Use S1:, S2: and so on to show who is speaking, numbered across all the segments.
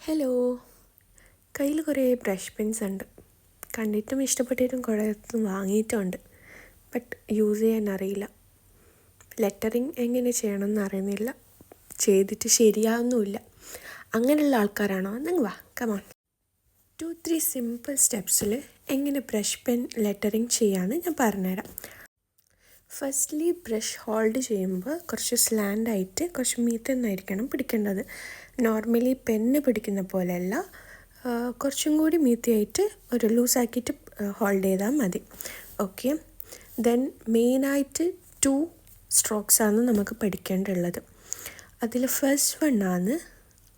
S1: Hello, കയ്യിൽ കുറേ brush Pence ഉണ്ട്. കണ്ടിട്ടും ഇഷ്ടപ്പെട്ടിട്ടും കുറേ വാങ്ങിയിട്ടുമുണ്ട്. ബട്ട് യൂസ് ചെയ്യാൻ അറിയില്ല. ലെറ്ററിങ് എങ്ങനെ ചെയ്യണമെന്ന് അറിയുന്നില്ല. ചെയ്തിട്ട് ശരിയാവുന്നുമില്ല. അങ്ങനെയുള്ള ആൾക്കാരാണോ? നിങ്ങൾ വാ, കമോൺ. 2-3 സിമ്പിൾ സ്റ്റെപ്സിൽ എങ്ങനെ ബ്രഷ് പെൻ ലെറ്ററിങ് ചെയ്യാമെന്ന് ഞാൻ പറഞ്ഞുതരാം. ഫസ്റ്റ്ലി ബ്രഷ് ഹോൾഡ് ചെയ്യുമ്പോൾ കുറച്ച് സ്ലാൻഡായിട്ട് കുറച്ച് മീത്തന്നായിരിക്കണം പിടിക്കേണ്ടത്. നോർമലി പെന്ന് പിടിക്കുന്ന പോലെയല്ല, കുറച്ചും കൂടി മീത്തിയായിട്ട് ഒരു ലൂസാക്കിയിട്ട് ഹോൾഡ് ചെയ്താൽ മതി. ഓക്കെ, ദെൻ മെയിനായിട്ട് 2 സ്ട്രോക്സാണ് നമുക്ക് പഠിക്കേണ്ടുള്ളത്. അതിൽ ഫസ്റ്റ് വണ്ണാണ്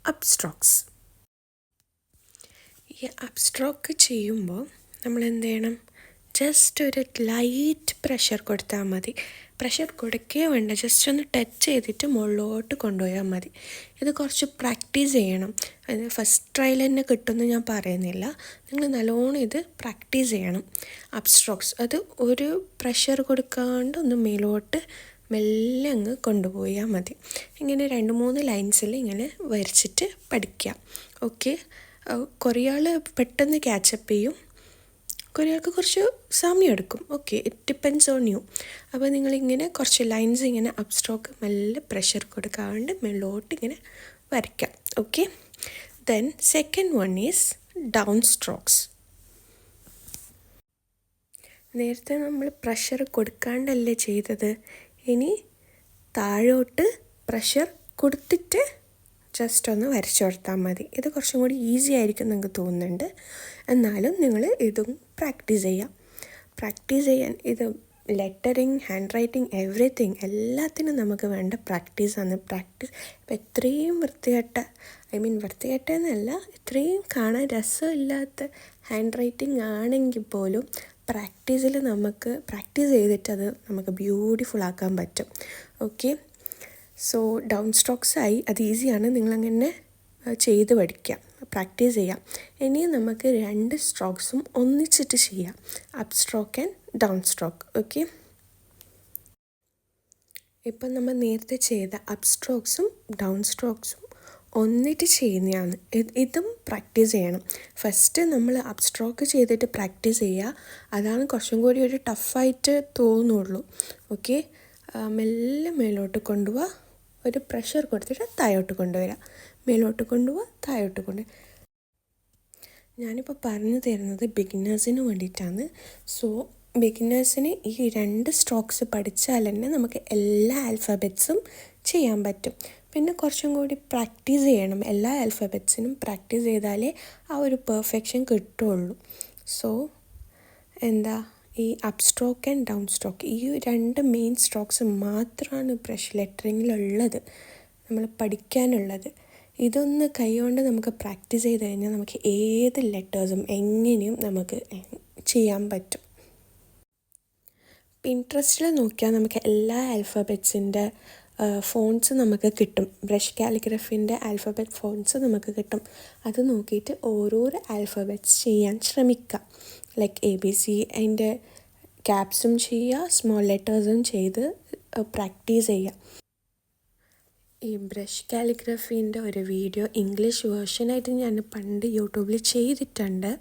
S1: അപ്പ് സ്ട്രോക്സ്. ഈ അപ്പ് സ്ട്രോക്ക് ചെയ്യുമ്പോൾ നമ്മൾ എന്ത് ചെയ്യണം? ജസ്റ്റ് ഒരു ലൈറ്റ് പ്രഷർ കൊടുത്താൽ മതി. പ്രഷർ കൊടുക്കേ വേണ്ട, ജസ്റ്റ് ഒന്ന് ടച്ച് ചെയ്തിട്ട് മുകളിലോട്ട് കൊണ്ടുപോയാൽ മതി. ഇത് കുറച്ച് പ്രാക്ടീസ് ചെയ്യണം. അത് ഫസ്റ്റ് ട്രയൽ തന്നെ കിട്ടുമെന്ന് ഞാൻ പറയുന്നില്ല. നിങ്ങൾ നല്ലോണം ഇത് പ്രാക്ടീസ് ചെയ്യണം. അപ്പ് സ്ട്രോക്സ് അത് ഒരു പ്രഷർ കൊടുക്കാണ്ട് ഒന്ന് മേലോട്ട് മെല്ലെ അങ്ങ് കൊണ്ടുപോയാൽ മതി. ഇങ്ങനെ 2-3 ലൈൻസിൽ ഇങ്ങനെ വരച്ചിട്ട് പഠിക്കാം. ഓക്കെ, കുറേ ആൾ പെട്ടെന്ന് ക്യാച്ചപ്പ് ചെയ്യും, കുറേ ആൾക്ക് കുറച്ച് സമയമെടുക്കും. Okay, it depends on you. അപ്പോൾ നിങ്ങളിങ്ങനെ കുറച്ച് ലൈൻസ് ഇങ്ങനെ അപ്പ് സ്ട്രോക്ക് മെല്ലെ പ്രഷർ കൊടുക്കാണ്ട് മേലോട്ട് ഇങ്ങനെ വരയ്ക്കാം. Okay, then second one is down strokes. നേരത്തെ നമ്മൾ പ്രഷർ കൊടുക്കാണ്ടല്ലേ ചെയ്തത്, ഇനി താഴോട്ട് പ്രഷർ കൊടുത്തിട്ട് ജസ്റ്റ് ഒന്ന് വരച്ചു കൊടുത്താൽ മതി. ഇത് കുറച്ചും കൂടി ഈസി ആയിരിക്കും നിങ്ങൾക്ക് തോന്നുന്നുണ്ട്. എന്നാലും നിങ്ങൾ ഇതും പ്രാക്ടീസ് ചെയ്യാം. പ്രാക്ടീസ് ചെയ്യാൻ ഇത് ലെറ്ററിങ്, ഹാൻഡ് റൈറ്റിംഗ്, എവറിത്തിങ് എല്ലാത്തിനും നമുക്ക് വേണ്ട പ്രാക്ടീസാണ്. പ്രാക്ടീസ് ഇപ്പം എത്രയും വൃത്തികെട്ടെന്നല്ല, ഇത്രയും കാണാൻ രസമില്ലാത്ത ഹാൻഡ് റൈറ്റിംഗ് ആണെങ്കിൽ പോലും പ്രാക്ടീസ് ചെയ്തിട്ട് അത് നമുക്ക് ബ്യൂട്ടിഫുൾ ആക്കാൻ പറ്റും. ഓക്കെ, സോ ഡൗൺ സ്ട്രോക്സായി, അത് ഈസിയാണ്. നിങ്ങളങ്ങനെ ചെയ്ത് പഠിക്കാം, പ്രാക്ടീസ് ചെയ്യാം. ഇനിയും നമുക്ക് 2 സ്ട്രോക്സും ഒന്നിച്ചിട്ട് ചെയ്യാം, up stroke and down stroke. Okay, ഇപ്പം നമ്മൾ നേരത്തെ ചെയ്ത അപ്പ് സ്ട്രോക്സും ഡൗൺ സ്ട്രോക്സും ഒന്നിട്ട് ചെയ്യുന്നതാണ്. ഇതും പ്രാക്ടീസ് ചെയ്യണം. ഫസ്റ്റ് നമ്മൾ അപ്പ് സ്ട്രോക്ക് ചെയ്തിട്ട് പ്രാക്ടീസ് ചെയ്യുക. അതാണ് കുറച്ചും കൂടി ഒരു ടഫായിട്ട് തോന്നുള്ളൂ. ഓക്കെ, മെല്ലെ മേലോട്ട് കൊണ്ടുപോവുക, ഒരു പ്രഷർ കൊടുത്തിട്ട് താഴോട്ട് കൊണ്ടുവരിക, മേലോട്ട് കൊണ്ടുപോവുക, താഴോട്ട് കൊണ്ടുവരിക. ഞാനിപ്പോൾ പറഞ്ഞു തരുന്നത് ബിഗിനേഴ്സിന് വേണ്ടിയിട്ടാണ്. സോ ബിഗിനേഴ്സിന് ഈ 2 സ്ട്രോക്സ് പഠിച്ചാൽ തന്നെ നമുക്ക് എല്ലാ ആൽഫബറ്റ്സും ചെയ്യാൻ പറ്റും. പിന്നെ കുറച്ചും കൂടി പ്രാക്ടീസ് ചെയ്യണം. എല്ലാ ആൽഫബറ്റ്സിനും പ്രാക്ടീസ് ചെയ്താലേ ആ ഒരു പെർഫെക്ഷൻ കിട്ടുള്ളൂ. സോ ഈ up stroke and down stroke, ഈ 2 മെയിൻ സ്ട്രോക്സ് മാത്രമാണ് ബ്രഷ് ലെറ്ററിങ്ങിലുള്ളത്, നമ്മൾ പഠിക്കാനുള്ളത്. ഇതൊന്ന് കൈകൊണ്ട് നമുക്ക് പ്രാക്ടീസ് ചെയ്ത് കഴിഞ്ഞാൽ നമുക്ക് ഏത് ലെറ്റേഴ്സും എങ്ങനെയും നമുക്ക് ചെയ്യാൻ പറ്റും. പിൻട്രസ്റ്റിൽ നോക്കിയാൽ നമുക്ക് എല്ലാ ആൽഫബറ്റ്സിൻ്റെ ഫോൺസ് നമുക്ക് കിട്ടും. ബ്രഷ് കാലിഗ്രഫീൻ്റെ ആൽഫബറ്റ് ഫോൺസ് നമുക്ക് കിട്ടും. അത് നോക്കിയിട്ട് ഓരോരോ ആൽഫബറ്റ്സ് ചെയ്യാൻ ശ്രമിക്കുക. ലൈക്ക് ABC, അതിൻ്റെ ക്യാപ്സും ചെയ്യുക, സ്മോൾ ലെറ്റേഴ്സും ചെയ്ത് പ്രാക്ടീസ് ചെയ്യുക. ഈ ബ്രഷ് കാലിഗ്രഫീൻ്റെ ഒരു വീഡിയോ ഇംഗ്ലീഷ് വേർഷനായിട്ട് ഞാൻ പണ്ട് യൂട്യൂബിൽ ചെയ്തിട്ടുണ്ട്.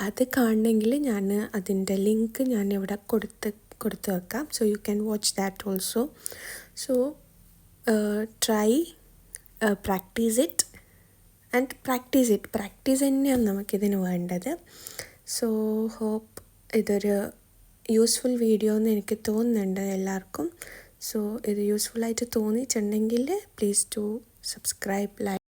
S1: അത് കാണണമെങ്കിൽ ഞാൻ അതിൻ്റെ ലിങ്ക് ഞാൻ ഇവിടെ കൊടുത്ത് വെക്കാം. So you can watch that also. So try, practice it and practice തന്നെയാണ് നമുക്കിതിന് വേണ്ടത്. സോ ഹോപ്പ് ഇതൊരു യൂസ്ഫുൾ വീഡിയോ എന്ന് എനിക്ക് തോന്നുന്നുണ്ട് എല്ലാവർക്കും. സോ ഇത് യൂസ്ഫുള്ളായിട്ട് തോന്നിയിട്ടുണ്ടെങ്കിൽ പ്ലീസ് ടു സബ്സ്ക്രൈബ്, ലൈക്ക്.